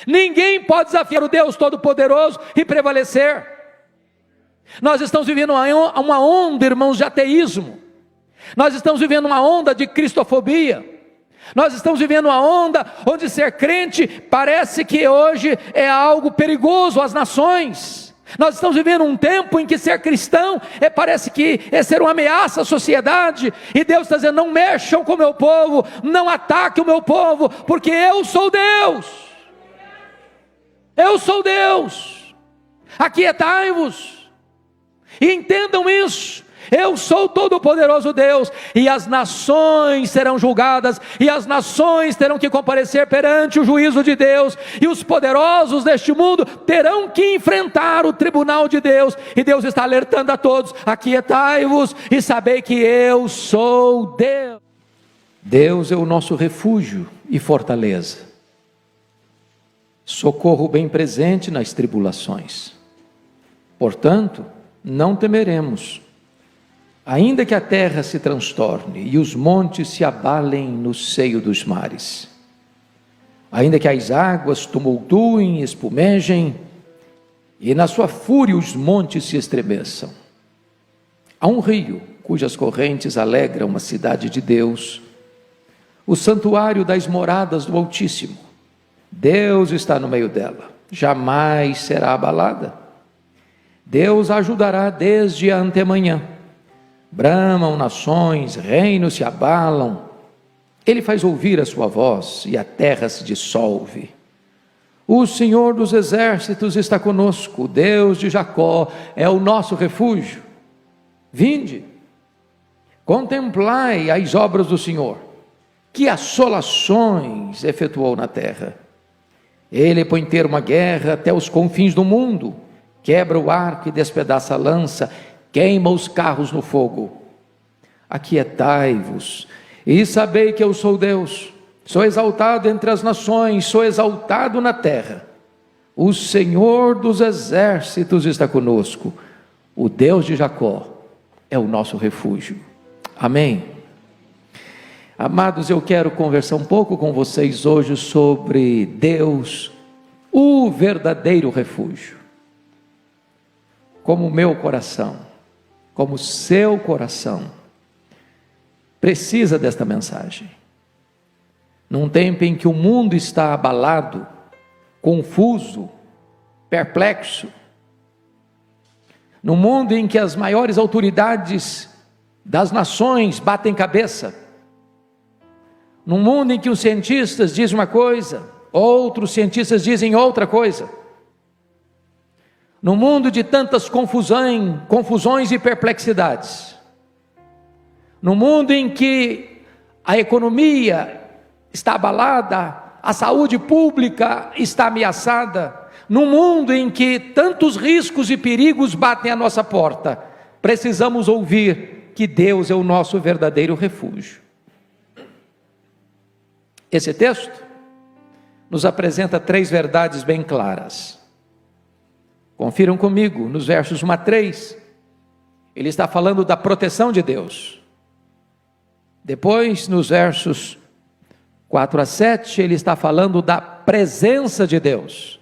Ninguém pode desafiar o Deus Todo-Poderoso e prevalecer. Nós estamos vivendo uma onda, irmãos, de ateísmo. Nós estamos vivendo uma onda de cristofobia. Nós estamos vivendo uma onda onde ser crente parece que hoje é algo perigoso às nações. Nós estamos vivendo um tempo em que ser cristão parece que é ser uma ameaça à sociedade. E Deus está dizendo: não mexam com o meu povo, não ataquem o meu povo, porque eu sou Deus. Eu sou Deus. Aquietai-vos e entendam isso. Eu sou o Todo-Poderoso Deus, e as nações serão julgadas, e as nações terão que comparecer perante o juízo de Deus, e os poderosos deste mundo terão que enfrentar o tribunal de Deus. E Deus está alertando a todos: aquietai-vos e sabei que eu sou Deus. Deus é o nosso refúgio e fortaleza, socorro bem presente nas tribulações. Portanto, não temeremos, ainda que a terra se transtorne e os montes se abalem no seio dos mares, ainda que as águas tumultuem e espumejem, e na sua fúria os montes se estremeçam. Há um rio cujas correntes alegram a cidade de Deus, o santuário das moradas do Altíssimo. Deus está no meio dela, jamais será abalada. Deus a ajudará desde a antemanhã. Bramam nações, reinos se abalam. Ele faz ouvir a sua voz e a terra se dissolve. O Senhor dos exércitos está conosco, o Deus de Jacó é o nosso refúgio. Vinde, contemplai as obras do Senhor, que assolações efetuou na terra. Ele põe termo à guerra até os confins do mundo, quebra o arco e despedaça a lança, queima os carros no fogo. Aquietai-vos e sabei que eu sou Deus, sou exaltado entre as nações, sou exaltado na terra. O Senhor dos exércitos está conosco, o Deus de Jacó é o nosso refúgio. Amém. Amados, eu quero conversar um pouco com vocês hoje sobre Deus, o verdadeiro refúgio. Como o meu coração, como o seu coração, precisa desta mensagem. Num tempo em que o mundo está abalado, confuso, perplexo, num mundo em que as maiores autoridades das nações batem cabeça, num mundo em que os cientistas dizem uma coisa, outros cientistas dizem outra coisa, no mundo de tantas confusões e perplexidades, no mundo em que a economia está abalada, a saúde pública está ameaçada, no mundo em que tantos riscos e perigos batem à nossa porta, precisamos ouvir que Deus é o nosso verdadeiro refúgio. Esse texto nos apresenta 3 verdades bem claras. Confiram comigo, nos versos 1 a 3, ele está falando da proteção de Deus. Depois, nos versos 4 a 7, ele está falando da presença de Deus.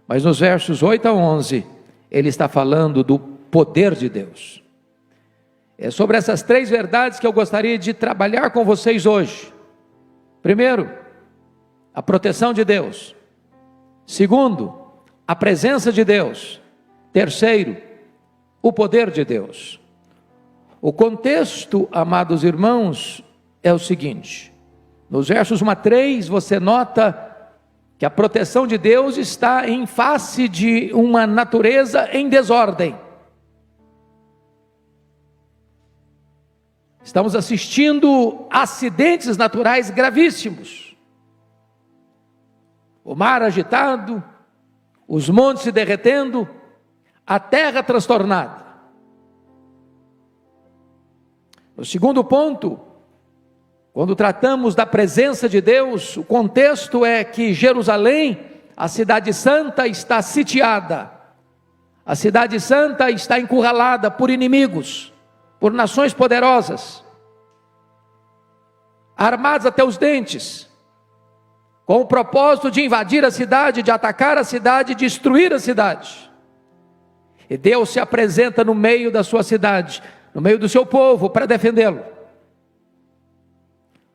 Mas nos versos 8 a 11, ele está falando do poder de Deus. É sobre essas 3 verdades que eu gostaria de trabalhar com vocês hoje. Primeiro, a proteção de Deus. Segundo, a presença de Deus. Terceiro, o poder de Deus. O contexto, amados irmãos, é o seguinte: nos versos 1 a 3, você nota que a proteção de Deus está em face de uma natureza em desordem. Estamos assistindo acidentes naturais gravíssimos. O mar agitado, os montes se derretendo, a terra transtornada. O segundo ponto, quando tratamos da presença de Deus, o contexto é que Jerusalém, a cidade santa, está sitiada. A cidade santa está encurralada por inimigos, por nações poderosas, armados até os dentes. com o propósito de invadir a cidade, de atacar a cidade, de destruir a cidade. E Deus se apresenta no meio da sua cidade, no meio do seu povo, para defendê-lo.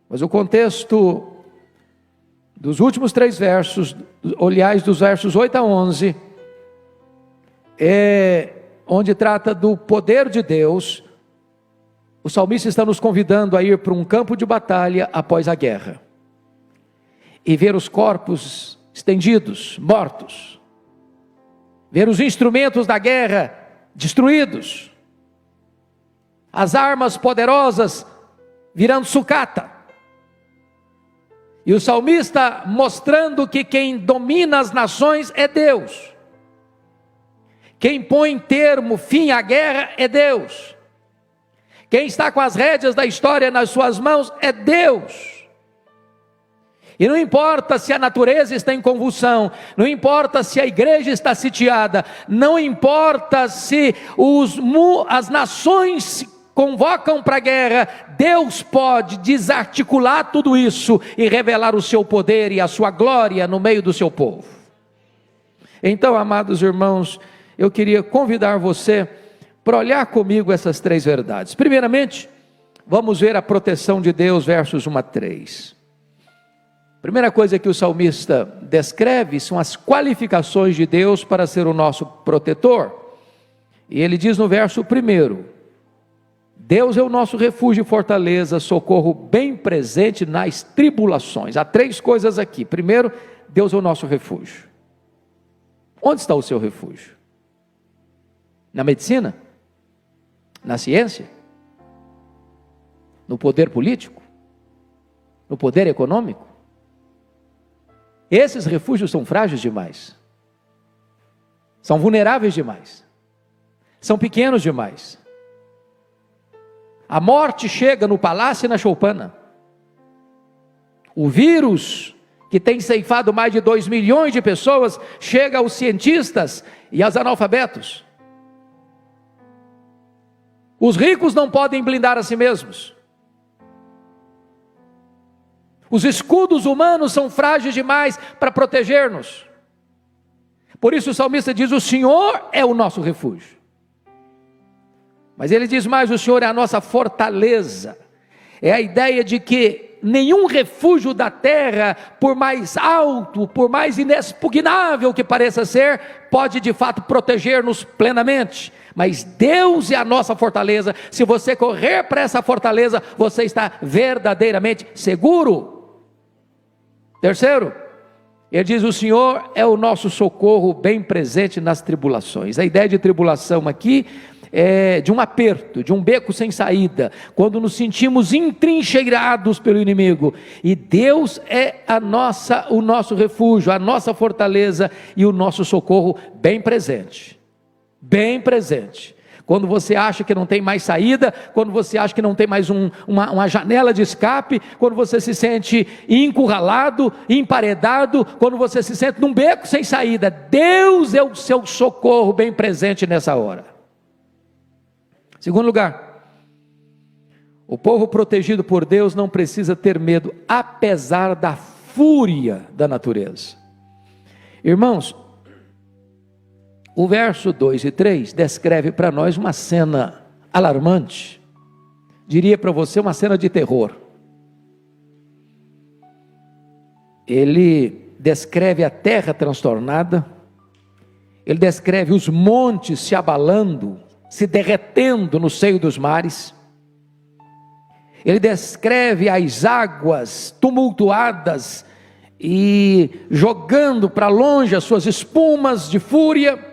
Mas o contexto dos últimos 3 versos, aliás, dos versos 8 a 11, é onde trata do poder de Deus. O salmista está nos convidando a ir para um campo de batalha após a guerra, e ver os corpos estendidos, mortos, ver os instrumentos da guerra destruídos, as armas poderosas virando sucata, e o salmista mostrando que quem domina as nações é Deus, quem põe termo, fim à guerra é Deus, quem está com as rédeas da história nas suas mãos é Deus. E não importa se a natureza está em convulsão, não importa se a igreja está sitiada, não importa se as nações se convocam para a guerra, Deus pode desarticular tudo isso e revelar o seu poder e a sua glória no meio do seu povo. Então, amados irmãos, eu queria convidar você para olhar comigo essas 3 verdades. Primeiramente, vamos ver a proteção de Deus, versos 1 a 3. Primeira coisa que o salmista descreve são as qualificações de Deus para ser o nosso protetor. E ele diz no verso 1: Deus é o nosso refúgio e fortaleza, socorro bem presente nas tribulações. Há 3 coisas aqui. Primeiro, Deus é o nosso refúgio. Onde está o seu refúgio? Na medicina? Na ciência? No poder político? No poder econômico? Esses refúgios são frágeis demais, são vulneráveis demais, são pequenos demais. A morte chega no palácio e na choupana. O vírus que tem ceifado mais de 2 milhões de pessoas chega aos cientistas e aos analfabetos. Os ricos não podem blindar a si mesmos. Os escudos humanos são frágeis demais para proteger-nos. Por isso o salmista diz: o Senhor é o nosso refúgio. Mas ele diz mais: o Senhor é a nossa fortaleza. É a ideia de que nenhum refúgio da terra, por mais alto, por mais inexpugnável que pareça ser, pode de fato proteger-nos plenamente. Mas Deus é a nossa fortaleza. Se você correr para essa fortaleza, você está verdadeiramente seguro. Terceiro, ele diz: o Senhor é o nosso socorro bem presente nas tribulações. A ideia de tribulação aqui é de um aperto, de um beco sem saída, quando nos sentimos entrincheirados pelo inimigo, e Deus é o nosso refúgio, a nossa fortaleza e o nosso socorro bem presente. Bem presente. Quando você acha que não tem mais saída, quando você acha que não tem mais uma janela de escape, quando você se sente encurralado, emparedado, quando você se sente num beco sem saída, Deus é o seu socorro bem presente nessa hora. Segundo lugar, o povo protegido por Deus não precisa ter medo, apesar da fúria da natureza. Irmãos, o verso 2 e 3 descreve para nós uma cena alarmante, diria para você uma cena de terror. Ele descreve a terra transtornada, ele descreve os montes se abalando, se derretendo no seio dos mares, ele descreve as águas tumultuadas e jogando para longe as suas espumas de fúria.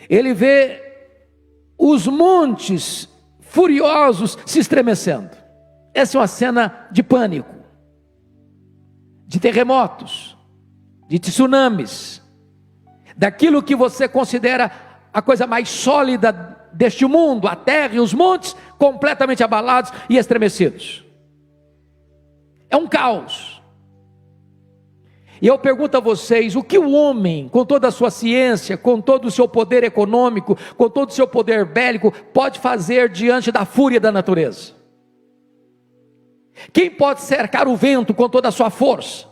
Ele vê os montes furiosos se estremecendo. Essa é uma cena de pânico, de terremotos, de tsunamis, daquilo que você considera a coisa mais sólida deste mundo, a terra e os montes completamente abalados e estremecidos. É um caos. E eu pergunto a vocês: o que o homem, com toda a sua ciência, com todo o seu poder econômico, com todo o seu poder bélico, pode fazer diante da fúria da natureza? Quem pode cercar o vento com toda a sua força?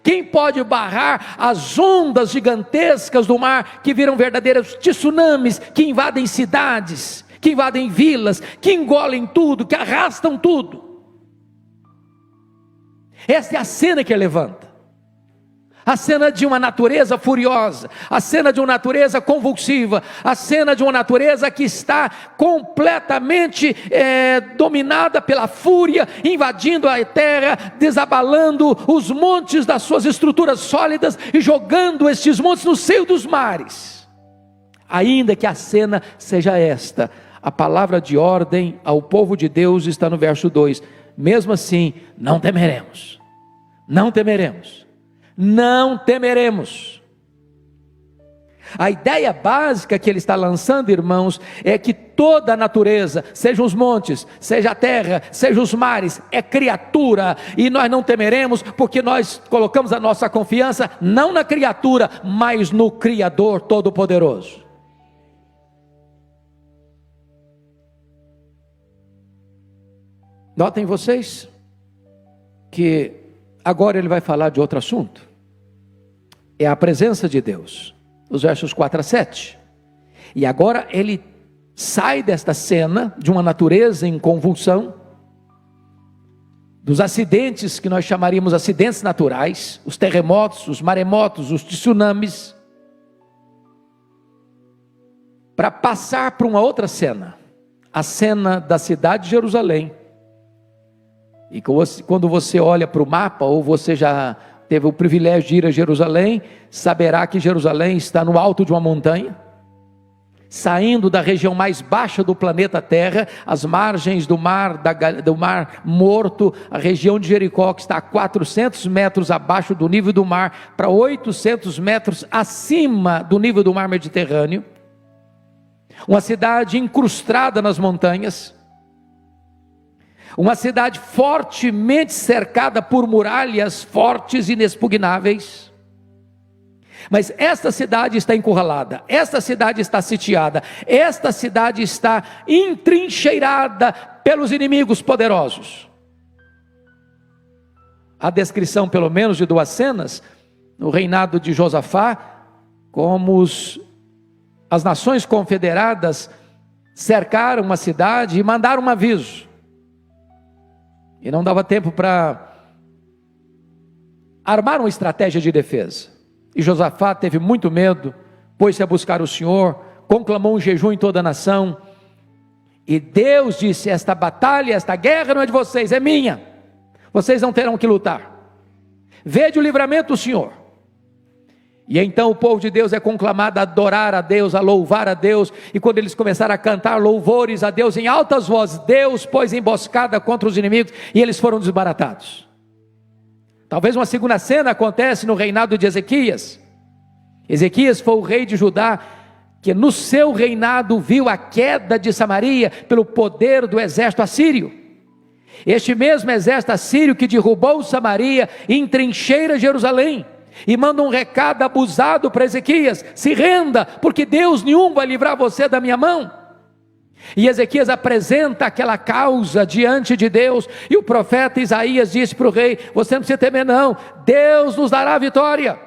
Quem pode barrar as ondas gigantescas do mar que viram verdadeiros tsunamis, que invadem cidades, que invadem vilas, que engolem tudo, que arrastam tudo? Esta é a cena que ele levanta. A cena de uma natureza furiosa, a cena de uma natureza convulsiva, a cena de uma natureza que está completamente dominada pela fúria, invadindo a terra, desabalando os montes das suas estruturas sólidas e jogando estes montes no seio dos mares. Ainda que a cena seja esta, a palavra de ordem ao povo de Deus está no verso 2: mesmo assim, não temeremos, não temeremos. Não temeremos. A ideia básica que ele está lançando, irmãos, é que toda a natureza, seja os montes, seja a terra, seja os mares, é criatura, e nós não temeremos porque nós colocamos a nossa confiança não na criatura, mas no Criador Todo-Poderoso. Notem vocês que agora ele vai falar de outro assunto. É a presença de Deus, os versos 4 a 7. E agora ele sai desta cena de uma natureza em convulsão, dos acidentes que nós chamaríamos acidentes naturais, os terremotos, os maremotos, os tsunamis, para passar para uma outra cena, a cena da cidade de Jerusalém. E quando você olha para o mapa, ou você já teve o privilégio de ir a Jerusalém, saberá que Jerusalém está no alto de uma montanha, saindo da região mais baixa do planeta Terra, as margens do mar Morto, a região de Jericó, que está a 400 metros abaixo do nível do mar, para 800 metros acima do nível do mar Mediterrâneo, uma cidade incrustada nas montanhas, uma cidade fortemente cercada por muralhas fortes e inexpugnáveis. Mas esta cidade está encurralada, esta cidade está sitiada, esta cidade está entrincheirada pelos inimigos poderosos. A descrição, pelo menos, de duas cenas, no reinado de Josafá, como as nações confederadas cercaram uma cidade e mandaram um aviso. E não dava tempo para armar uma estratégia de defesa. E Josafá teve muito medo, pôs-se a buscar o Senhor, conclamou um jejum em toda a nação. E Deus disse: esta batalha, esta guerra não é de vocês, é minha. Vocês não terão que lutar. Vede o livramento do Senhor. E então o povo de Deus é conclamado a adorar a Deus, a louvar a Deus. E quando eles começaram a cantar louvores a Deus em altas vozes, Deus pôs emboscada contra os inimigos e eles foram desbaratados. Talvez uma segunda cena acontece no reinado de Ezequias. Ezequias foi o rei de Judá, que no seu reinado viu a queda de Samaria pelo poder do exército assírio. Este mesmo exército assírio que derrubou Samaria e entrincheira Jerusalém. E manda um recado abusado para Ezequias: se renda, porque Deus nenhum vai livrar você da minha mão. E Ezequias apresenta aquela causa diante de Deus, e o profeta Isaías disse para o rei: você não precisa temer não, Deus nos dará a vitória.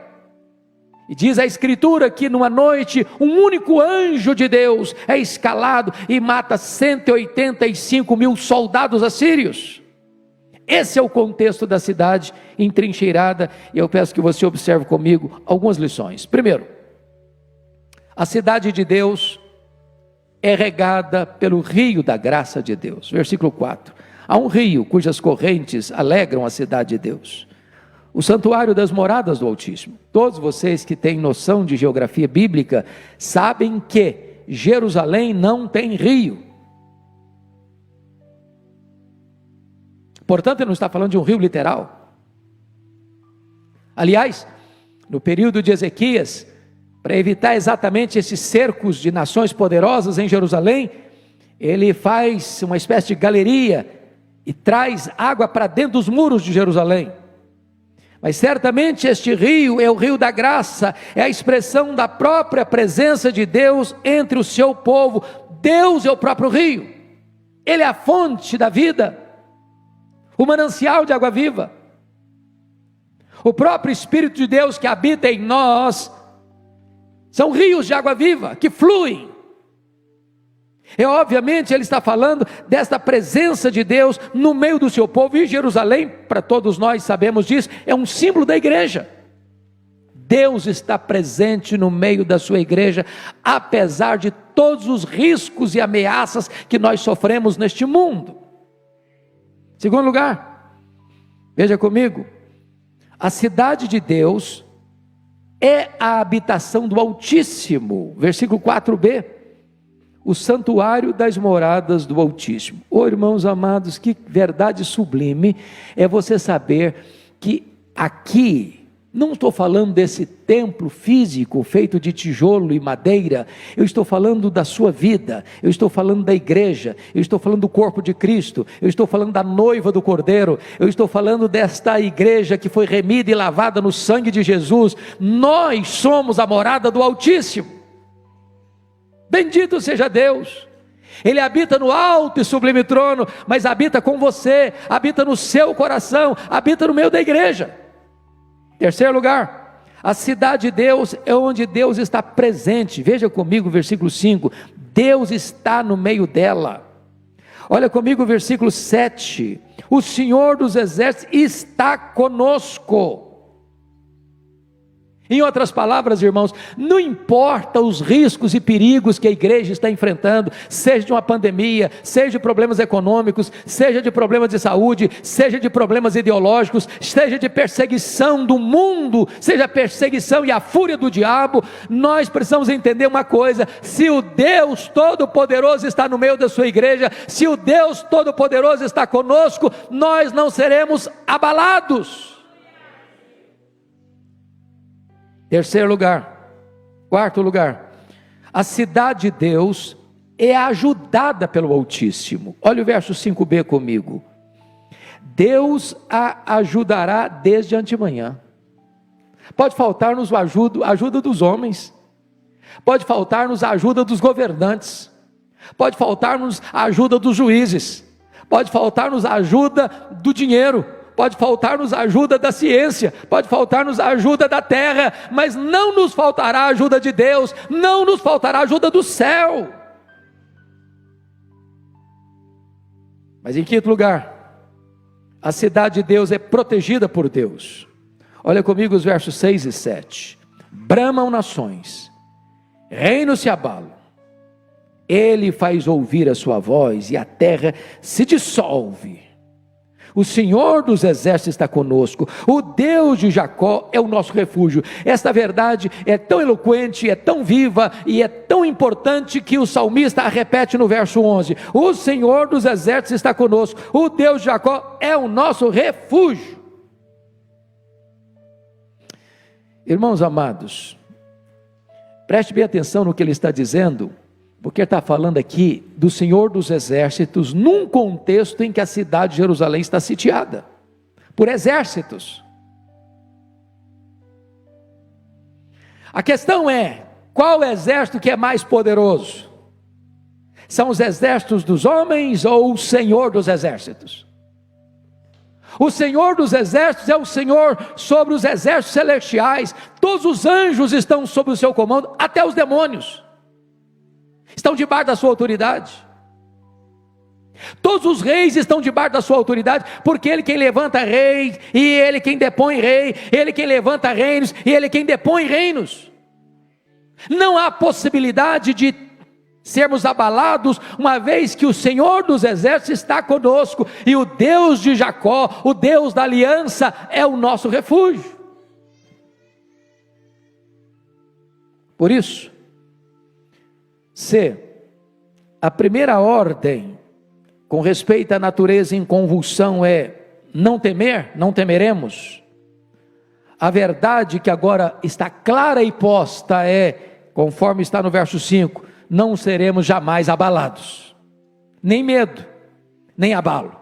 E diz a escritura que numa noite, um único anjo de Deus é escalado e mata 185 mil soldados assírios. Esse é o contexto da cidade entrincheirada, e eu peço que você observe comigo algumas lições. Primeiro, a cidade de Deus é regada pelo rio da graça de Deus. Versículo 4: há um rio cujas correntes alegram a cidade de Deus, o santuário das moradas do Altíssimo. Todos vocês que têm noção de geografia bíblica sabem que Jerusalém não tem rio. Portanto, ele não está falando de um rio literal. Aliás, no período de Ezequias, para evitar exatamente esses cercos de nações poderosas em Jerusalém, ele faz uma espécie de galeria e traz água para dentro dos muros de Jerusalém. Mas certamente este rio é o rio da graça, é a expressão da própria presença de Deus entre o seu povo. Deus é o próprio rio, ele é a fonte da vida, o manancial de água viva. O próprio Espírito de Deus que habita em nós, são rios de água viva, que fluem. Obviamente ele está falando desta presença de Deus no meio do seu povo, e Jerusalém, para todos nós sabemos disso, é um símbolo da igreja. Deus está presente no meio da sua igreja, apesar de todos os riscos e ameaças que nós sofremos neste mundo. Segundo lugar, veja comigo, a cidade de Deus é a habitação do Altíssimo, versículo 4b, o santuário das moradas do Altíssimo. Irmãos amados, que verdade sublime é você saber que aqui, não estou falando desse templo físico feito de tijolo e madeira, eu estou falando da sua vida, eu estou falando da igreja, eu estou falando do corpo de Cristo, eu estou falando da noiva do Cordeiro, eu estou falando desta igreja que foi remida e lavada no sangue de Jesus. Nós somos a morada do Altíssimo. Bendito seja Deus. Ele habita no alto e sublime trono, mas habita com você, habita no seu coração, habita no meio da igreja. Terceiro lugar, a cidade de Deus é onde Deus está presente. Veja comigo o versículo 5, Deus está no meio dela. Olha comigo o versículo 7, o Senhor dos exércitos está conosco. Em outras palavras, irmãos, não importa os riscos e perigos que a igreja está enfrentando, seja de uma pandemia, seja de problemas econômicos, seja de problemas de saúde, seja de problemas ideológicos, seja de perseguição do mundo, seja a perseguição e a fúria do diabo, nós precisamos entender uma coisa: se o Deus Todo-Poderoso está no meio da sua igreja, se o Deus Todo-Poderoso está conosco, nós não seremos abalados. Terceiro lugar, quarto lugar, a cidade de Deus é ajudada pelo Altíssimo. Olha o verso 5b comigo. Deus a ajudará desde antemanhã. Pode faltar-nos a ajuda dos homens, pode faltar-nos a ajuda dos governantes, pode faltar-nos a ajuda dos juízes, pode faltar-nos a ajuda do dinheiro, pode faltar-nos a ajuda da ciência, pode faltar-nos a ajuda da terra, mas não nos faltará a ajuda de Deus, não nos faltará a ajuda do céu. Mas em quinto lugar, a cidade de Deus é protegida por Deus. Olha comigo os versos 6 e 7. Bramam nações, reinos se abalam, Ele faz ouvir a sua voz e a terra se dissolve. O Senhor dos exércitos está conosco, o Deus de Jacó é o nosso refúgio. Esta verdade é tão eloquente, é tão viva e é tão importante que o salmista a repete no verso 11: o Senhor dos exércitos está conosco, o Deus de Jacó é o nosso refúgio. Irmãos amados, preste bem atenção no que ele está dizendo, porque está falando aqui do Senhor dos exércitos, num contexto em que a cidade de Jerusalém está sitiada por exércitos. A questão é, qual exército que é mais poderoso? São os exércitos dos homens ou o Senhor dos exércitos? O Senhor dos exércitos é o Senhor sobre os exércitos celestiais, todos os anjos estão sob o seu comando, até os demônios estão debaixo da sua autoridade. Todos os reis estão debaixo da sua autoridade, porque Ele quem levanta reis, e Ele quem depõe rei, Ele quem levanta reinos, e Ele quem depõe reinos. Não há possibilidade de sermos abalados, uma vez que o Senhor dos exércitos está conosco, e o Deus de Jacó, o Deus da aliança, é o nosso refúgio. Por isso, se a primeira ordem com respeito à natureza em convulsão é não temer, não temeremos, a verdade que agora está clara e posta é, conforme está no verso 5, não seremos jamais abalados, nem medo, nem abalo.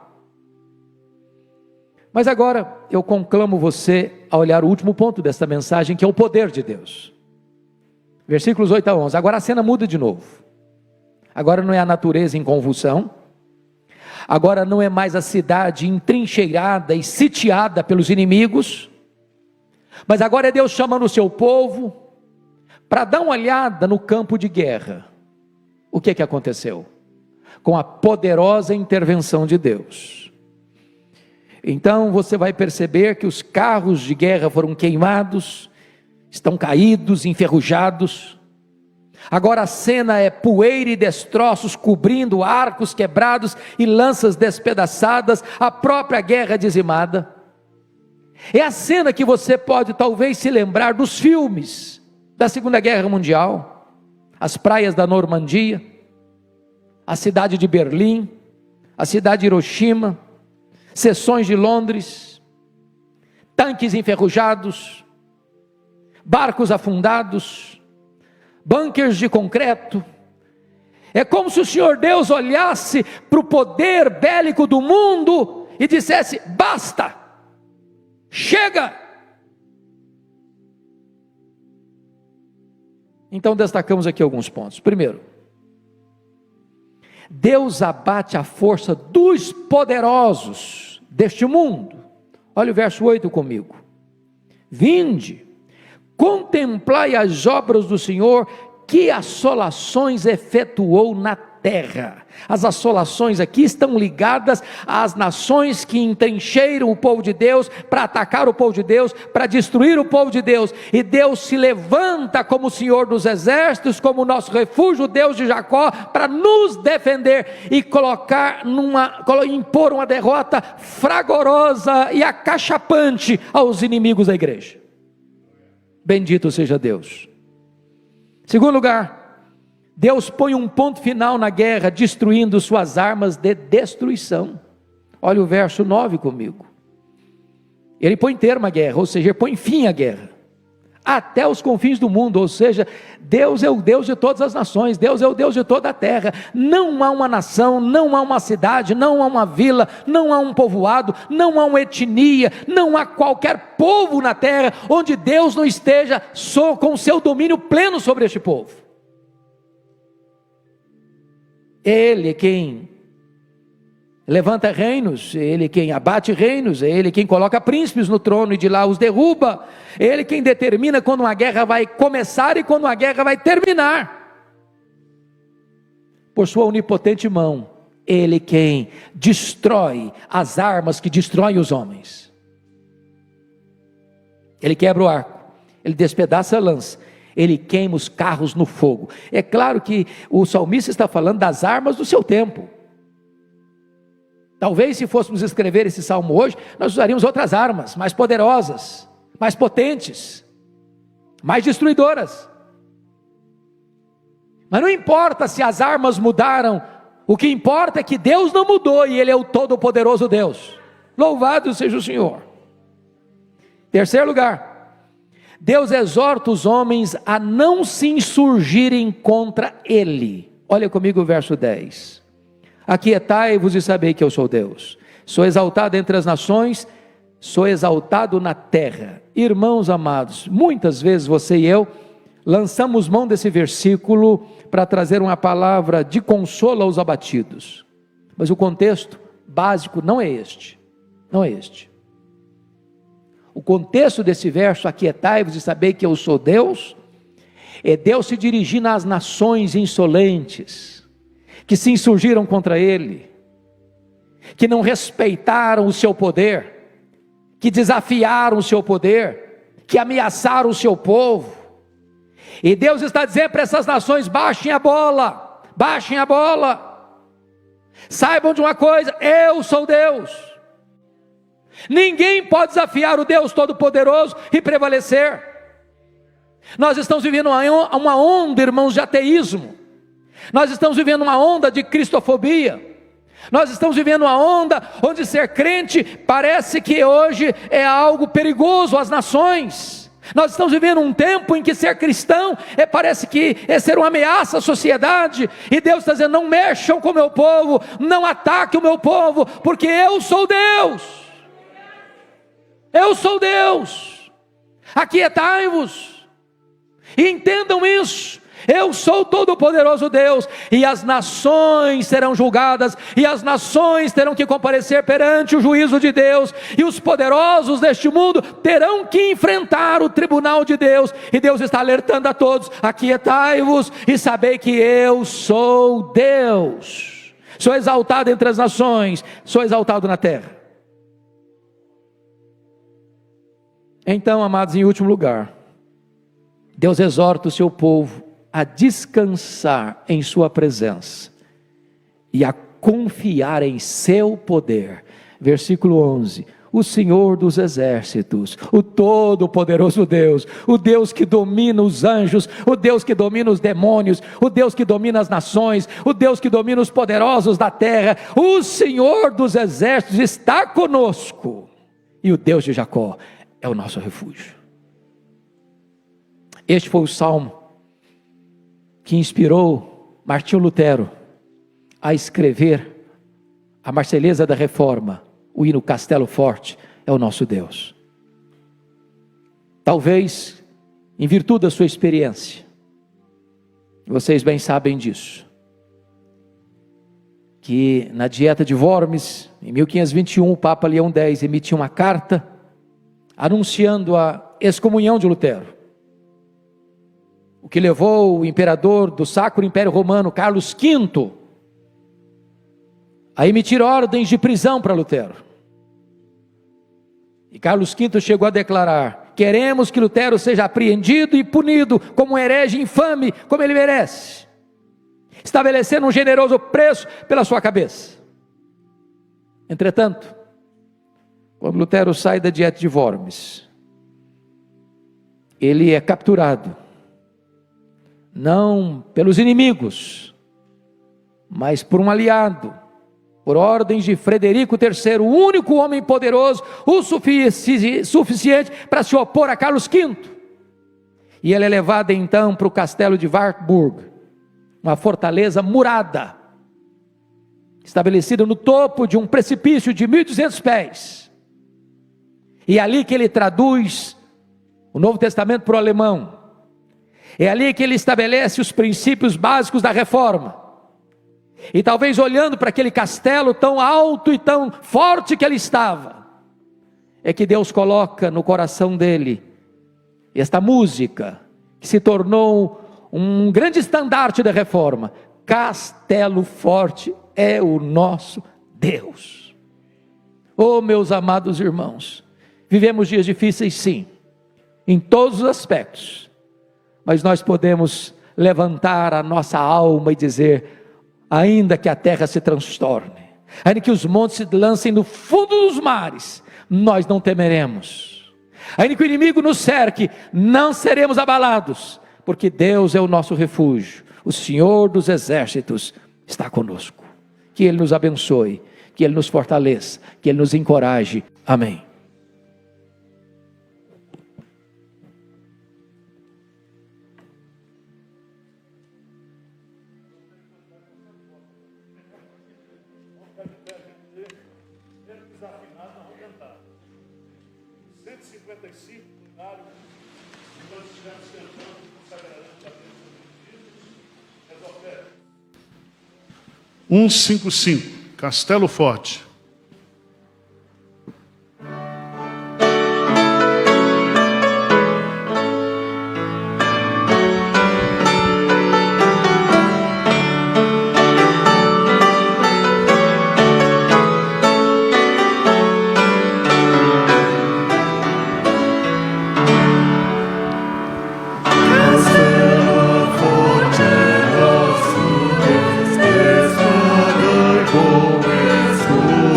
Mas agora eu conclamo você a olhar o último ponto desta mensagem, que é o poder de Deus. Versículos 8 a 11, agora a cena muda de novo. Agora não é a natureza em convulsão, agora não é mais a cidade entrincheirada e sitiada pelos inimigos, Mas agora é Deus chamando o seu povo para dar uma olhada no campo de guerra. O que aconteceu? Com a poderosa intervenção de Deus. Então você vai perceber que os carros de guerra foram queimados, estão caídos, enferrujados. Agora a cena é poeira e destroços cobrindo arcos quebrados e lanças despedaçadas, a própria guerra dizimada. É a cena que você pode talvez se lembrar dos filmes da Segunda Guerra Mundial, as praias da Normandia, a cidade de Berlim, a cidade de Hiroshima, seções de Londres, tanques enferrujados, barcos afundados, bunkers de concreto. É como se o Senhor Deus olhasse para o poder bélico do mundo e dissesse: basta, chega. Então destacamos aqui alguns pontos. Primeiro, Deus abate a força dos poderosos deste mundo. Olha o verso 8 comigo. Vinde, contemplai as obras do Senhor, que assolações efetuou na terra. As assolações aqui estão ligadas às nações que entrincheiram o povo de Deus, para atacar o povo de Deus, para destruir o povo de Deus, e Deus se levanta como o Senhor dos exércitos, como o nosso refúgio, o Deus de Jacó, para nos defender e impor uma derrota fragorosa e acachapante aos inimigos da igreja. Bendito seja Deus. Segundo lugar, Deus põe um ponto final na guerra, destruindo suas armas de destruição. Olha o verso 9 comigo. Ele põe termo à guerra, ou seja, ele põe fim à guerra, até os confins do mundo. Ou seja, Deus é o Deus de todas as nações, Deus é o Deus de toda a terra. Não há uma nação, não há uma cidade, não há uma vila, não há um povoado, não há uma etnia, não há qualquer povo na terra onde Deus não esteja com o seu domínio pleno sobre este povo. Ele é quem levanta reinos, Ele é quem abate reinos, é Ele quem coloca príncipes no trono e de lá os derruba, é Ele quem determina quando uma guerra vai começar e quando uma guerra vai terminar. Por sua onipotente mão, Ele quem destrói as armas que destroem os homens. Ele quebra o arco, Ele despedaça a lança, Ele queima os carros no fogo. É claro que o salmista está falando das armas do seu tempo. Talvez se fôssemos escrever esse salmo hoje, nós usaríamos outras armas, mais poderosas, mais potentes, mais destruidoras. Mas não importa se as armas mudaram, o que importa é que Deus não mudou e Ele é o todo-poderoso Deus. Louvado seja o Senhor. Terceiro lugar, Deus exorta os homens a não se insurgirem contra Ele. Olha comigo o verso 10. Aquietai-vos e sabei que eu sou Deus. Sou exaltado entre as nações, sou exaltado na terra. Irmãos amados, muitas vezes você e eu lançamos mão desse versículo para trazer uma palavra de consolo aos abatidos. Mas o contexto básico não é este. Não é este. O contexto desse verso, aquietai-vos e sabei que eu sou Deus, é Deus se dirigindo às nações insolentes, que se insurgiram contra Ele, que não respeitaram o seu poder, que desafiaram o seu poder, que ameaçaram o seu povo. E Deus está dizendo para essas nações: baixem a bola, baixem a bola, saibam de uma coisa, eu sou Deus. Ninguém pode desafiar o Deus Todo-Poderoso e prevalecer. Nós estamos vivendo uma onda, irmãos, de ateísmo. Nós estamos vivendo uma onda de cristofobia. Nós estamos vivendo uma onda onde ser crente parece que hoje é algo perigoso às nações. Nós estamos vivendo um tempo em que ser cristão parece que é ser uma ameaça à sociedade. E Deus está dizendo: não mexam com o meu povo, não ataquem o meu povo, porque eu sou Deus. Eu sou Deus. Aquietai-vos e entendam isso. Eu sou o todo-poderoso Deus, e as nações serão julgadas, e as nações terão que comparecer perante o juízo de Deus, e os poderosos deste mundo terão que enfrentar o tribunal de Deus, e Deus está alertando a todos: aquietai-vos e sabei que eu sou Deus, sou exaltado entre as nações, sou exaltado na terra. Então, amados, em último lugar, Deus exorta o seu povo a descansar em sua presença e a confiar em seu poder. Versículo 11: o Senhor dos exércitos, o todo-poderoso Deus, o Deus que domina os anjos, o Deus que domina os demônios, o Deus que domina as nações, o Deus que domina os poderosos da terra, o Senhor dos exércitos está conosco, e o Deus de Jacó é o nosso refúgio. Este foi o salmo que inspirou Martinho Lutero a escrever a Marselhesa da Reforma, o hino Castelo Forte é o nosso Deus. Talvez, em virtude da sua experiência, vocês bem sabem disso, que na Dieta de Worms, em 1521, o Papa Leão X emitiu uma carta anunciando a excomunhão de Lutero, o que levou o imperador do Sacro Império Romano, Carlos V, a emitir ordens de prisão para Lutero. E Carlos V chegou a declarar: queremos que Lutero seja apreendido e punido como um herege infame, como ele merece, estabelecendo um generoso preço pela sua cabeça. Entretanto, quando Lutero sai da Dieta de Worms, ele é capturado, não pelos inimigos, mas por um aliado, por ordens de Frederico III, o único homem poderoso o suficiente para se opor a Carlos V. E ele é levado então para o castelo de Wartburg, uma fortaleza murada, estabelecida no topo de um precipício de 1.200 pés. E é ali que ele traduz o Novo Testamento para o alemão. É ali que ele estabelece os princípios básicos da reforma. E talvez olhando para aquele castelo tão alto e tão forte que ele estava, é que Deus coloca no coração dele esta música, que se tornou um grande estandarte da reforma: Castelo Forte é o nosso Deus. Oh, meus amados irmãos, vivemos dias difíceis, sim, em todos os aspectos, mas nós podemos levantar a nossa alma e dizer: ainda que a terra se transtorne, ainda que os montes se lancem no fundo dos mares, nós não temeremos. Ainda que o inimigo nos cerque, não seremos abalados, porque Deus é o nosso refúgio, o Senhor dos exércitos está conosco. Que Ele nos abençoe, que Ele nos fortaleça, que Ele nos encoraje. Amém. Desafinado, nós vamos cantar. 155 lugares, e nós estivemos cantando, consagrando a Deus as ofertas. 155, Castelo Forte. Forte, nosso Deus, desfada com escudo.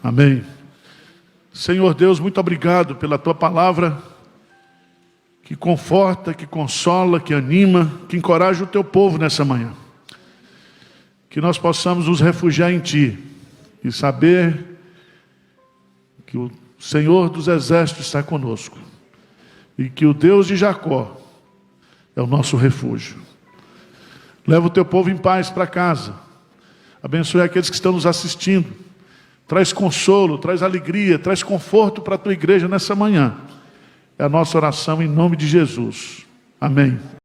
Amém. Senhor Deus, muito obrigado pela Tua palavra, que conforta, que consola, que anima, que encoraja o Teu povo nessa manhã. Que nós possamos nos refugiar em Ti e saber que o Senhor dos Exércitos está conosco e que o Deus de Jacó é o nosso refúgio. Leva o Teu povo em paz para casa. Abençoe aqueles que estão nos assistindo. Traz consolo, traz alegria, traz conforto para a Tua igreja nessa manhã. É a nossa oração em nome de Jesus. Amém.